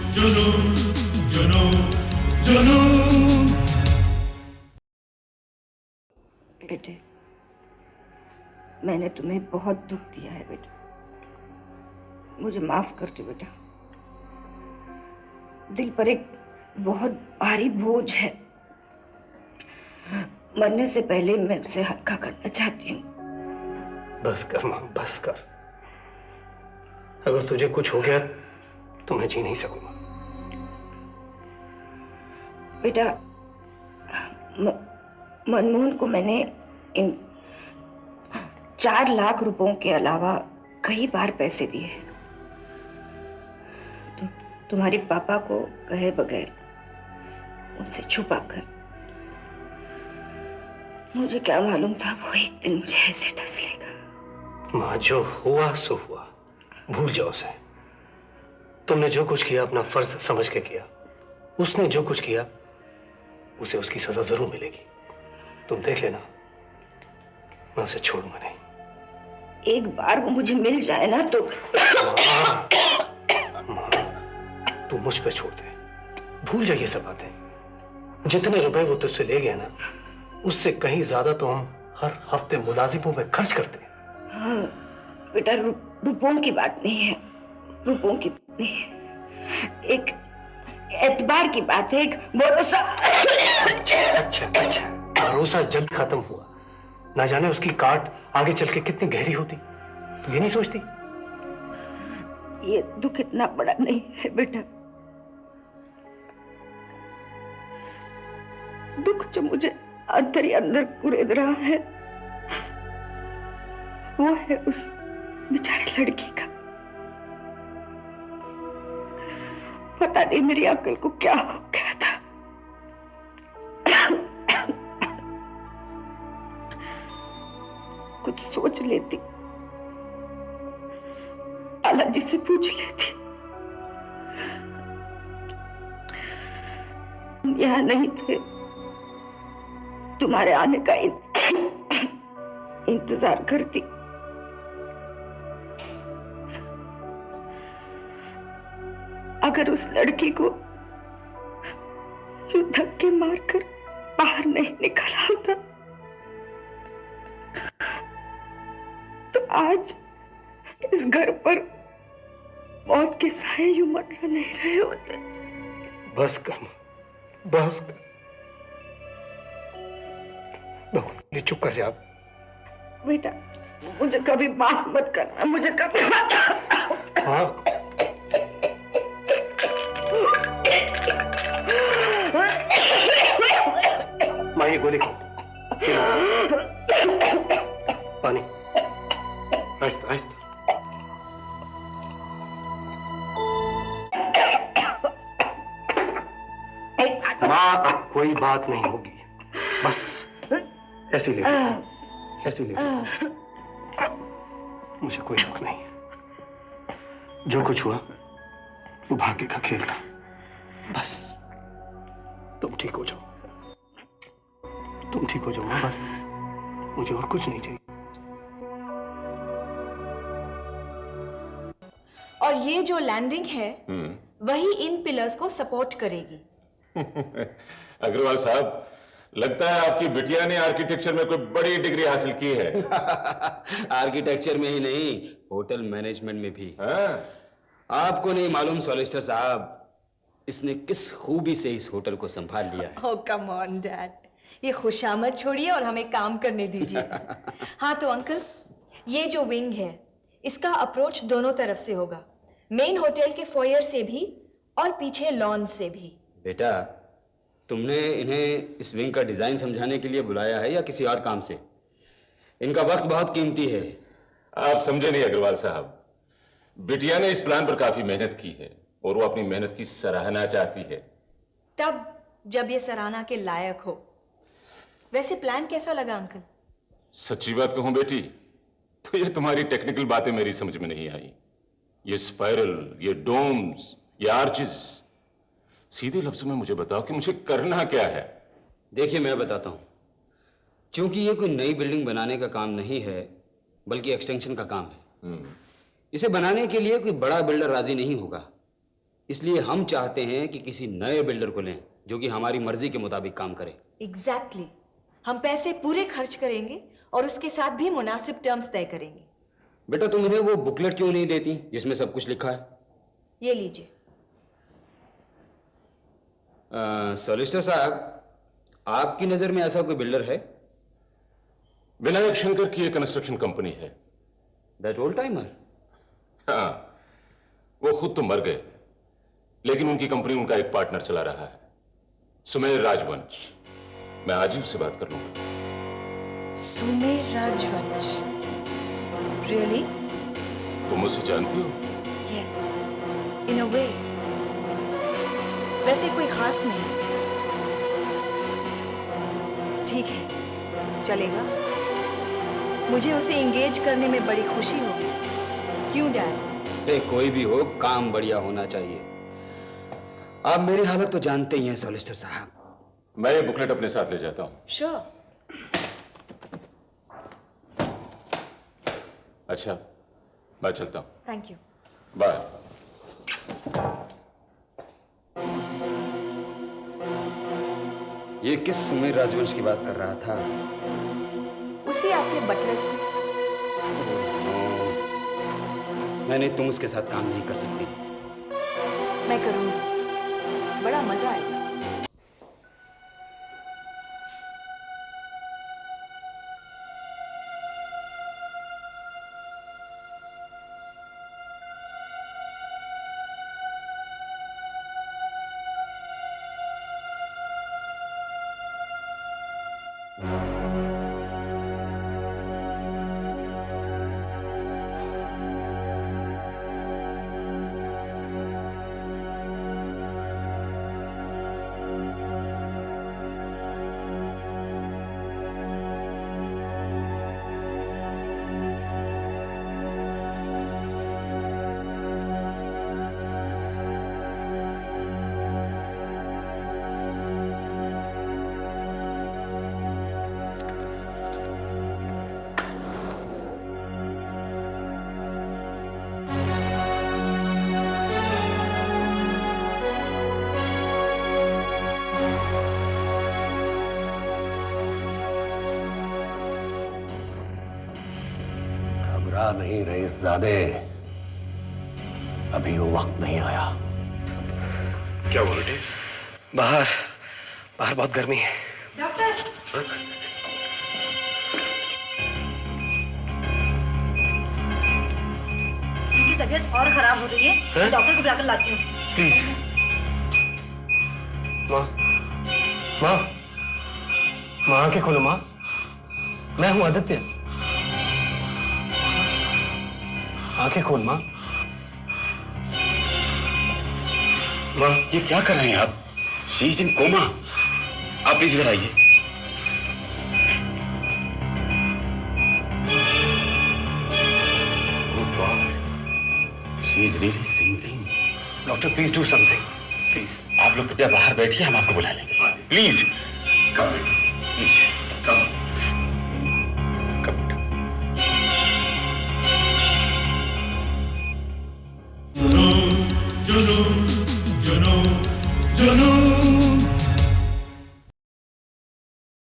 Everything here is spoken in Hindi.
जुनून जुनून जुनून। बेटे, मैंने तुम्हें बहुत दुख दिया है बेटा, मुझे माफ कर दो बेटा। दिल पर एक बहुत भारी बोझ है, मरने से पहले मैं उसे हल्का करना चाहती हूँ। बस कर मां, बस कर। अगर तुझे कुछ हो गया तो मैं जी नहीं सकूंगा। बेटा, मनमोहन को मैंने इन 4 लाख रुपयों के अलावा कई बार पैसे दिए। तुम्हारे पापा को कहे बगैर, उनसे छुपा कर। मुझे क्या मालूम था वो एक दिन मुझे ऐसे डस लेगा। मां, जो हुआ सो हुआ, भूल जाओ उसे। तुमने जो कुछ किया अपना फर्ज समझ के किया। उसने जो कुछ किया उसे उसकी सजा जरूर मिलेगी। तुम देख लेना, मैं उसे छोड़ूंगा नहीं। एक बार वो मुझे मिल जाए ना तो तू मुझ पे छोड़ दे, भूल जाइए सब बातें। जितने रुपए वो तुझसे ले गया ना, उससे कहीं ज्यादा तो हम हर हफ्ते मुलाजिमों पे खर्च करते हैं। हाँ बेटा, रुपयों की बात नहीं है, रुपयों की बात नहीं है, एक एतबार की बात है, एक भरोसा। अच्छा, भरोसा जल्द खत्म हुआ, ना जाने उसकी काट आगे चल के कितनी गहरी होती। तू ये नहीं सोचती? ये दुख इतना बड़ा नहीं है बेटा। दुख जो मुझे अंदर ही अंदर कुरेद रहा है वो है उस बेचारे लड़की का। पता नहीं मेरी अक्ल को क्या हो गया था। कुछ सोच लेती, लाला जी से पूछ लेती। यहाँ नहीं थे, तुम्हारे आने का इंतजार करती। अगर उस लड़की को यूं धक्के मारकर बाहर नहीं निकाला होता तो आज इस घर पर मौत के साए यूं मंडरा नहीं रहे होते। बस कर, बस कर। बहू, चुप कर जा। बेटा, मुझे कभी माफ मत करना, मुझे कभी। हाँ, माँ ये गोली खाओ। पानी, आहिस्ता आहिस्ता। माँ, अब कोई बात नहीं होगी, बस ऐसे ले, ऐसे ले। मुझे कोई दुख नहीं। जो कुछ हुआ वो भाग्य का खेल था। बस तुम ठीक हो जाओ, तुम ठीक हो जाओ माँ, बस मुझे और कुछ नहीं चाहिए। और ये जो लैंडिंग है वही इन पिलर्स को सपोर्ट करेगी। अग्रवाल साहब, लगता है आपकी बिटिया ने आर्किटेक्चर में कोई बड़ी डिग्री हासिल की है। आर्किटेक्चर में ही नहीं, होटल मैनेजमेंट में भी। हाँ? आपको नहीं मालूम सॉलिसिटर साहब, इसने किस खूबी से इस होटल को संभाल लिया है। ओह कम ऑन डैड, ये खुशामद छोड़िए और हमें काम करने दीजिए। हाँ तो अंकल, ये जो विंग है इसका अप्रोच दोनों तरफ से होगा, मेन होटल के फोयर से भी और पीछे लॉन से भी। बेटा, तुमने इन्हें इस विंग का डिजाइन समझाने के लिए बुलाया है या किसी और काम से? इनका वक्त बहुत कीमती है। आप समझे नहीं अग्रवाल साहब, बिटिया ने इस प्लान पर काफी मेहनत की है और वो अपनी मेहनत की सराहना चाहती है। तब जब ये सराहना के लायक हो। वैसे प्लान कैसा लगा अंकल? सच्ची बात कहूं बेटी, तो ये तुम्हारी टेक्निकल बातें मेरी समझ में नहीं आई। ये स्पाइरल, ये डोम्स, ये आर्चेस, सीधे लफ्जों में मुझे बताओ कि मुझे करना क्या है? देखिए मैं बताता हूँ, क्योंकि ये कोई नई बिल्डिंग बनाने का काम नहीं है बल्कि एक्सटेंशन का काम है। इसे बनाने के लिए कोई बड़ा बिल्डर राजी नहीं होगा। इसलिए हम चाहते हैं कि किसी नए बिल्डर को लें जो कि हमारी मर्जी के मुताबिक काम करे। एग्जैक्टली हम पैसे पूरे खर्च करेंगे और उसके साथ भी मुनासिब टर्म्स तय करेंगे। बेटा तुम इन्हें वो बुकलेट क्यों नहीं देती जिसमें सब कुछ लिखा है? ये लीजिए। सॉलिसिटर साहब, आपकी नजर में ऐसा कोई बिल्डर है? विनायक शंकर की एक कंस्ट्रक्शन कंपनी है। That old timer? हाँ, वो खुद तो मर गए, लेकिन उनकी कंपनी उनका एक पार्टनर चला रहा है, सुमेर राजवंश। मैं आज ही उससे बात कर लूंगा। सुमेर राजवंश? रियली? तुम उसे जानती हो? यस, इन अ वे। वैसे कोई खास नहीं। ठीक है, चलेगा। मुझे उसे एंगेज करने में बड़ी खुशी होगी। क्यों डैड? कोई भी हो, काम बढ़िया होना चाहिए। आप मेरी हालत तो जानते ही हैं सॉलिसिटर साहब। मैं ये बुकलेट अपने साथ ले जाता हूं। श्योर। अच्छा, मैं चलता हूं। Thank you. बाय। ये किस सुमेर राजवंश की बात कर रहा था? उसी आपके बटलर की। नहीं, तुम उसके साथ काम नहीं कर सकती। मैं करूंगी, बड़ा मजा आएगा। नहीं रईसजादे, अभी वो वक्त नहीं आया। क्या हुआ बेटे? बाहर बहुत गर्मी है। डॉक्टर, मेरी तबीयत और खराब हो रही है। डॉक्टर को बुलाकर लाती हूँ। प्लीज। माँ, माँ, माँ आंखें खोलो। माँ, मैं हूं आदित्य। आंखें खोल माँ। माँ, ये क्या कर रहे हैं आप? She is in coma. आप प्लीज इधर आइए। Good God, she is really sinking. Doctor please do something, please. आप लोग कृपया बाहर बैठिए, हम आपको बुला लेंगे। Please come, please.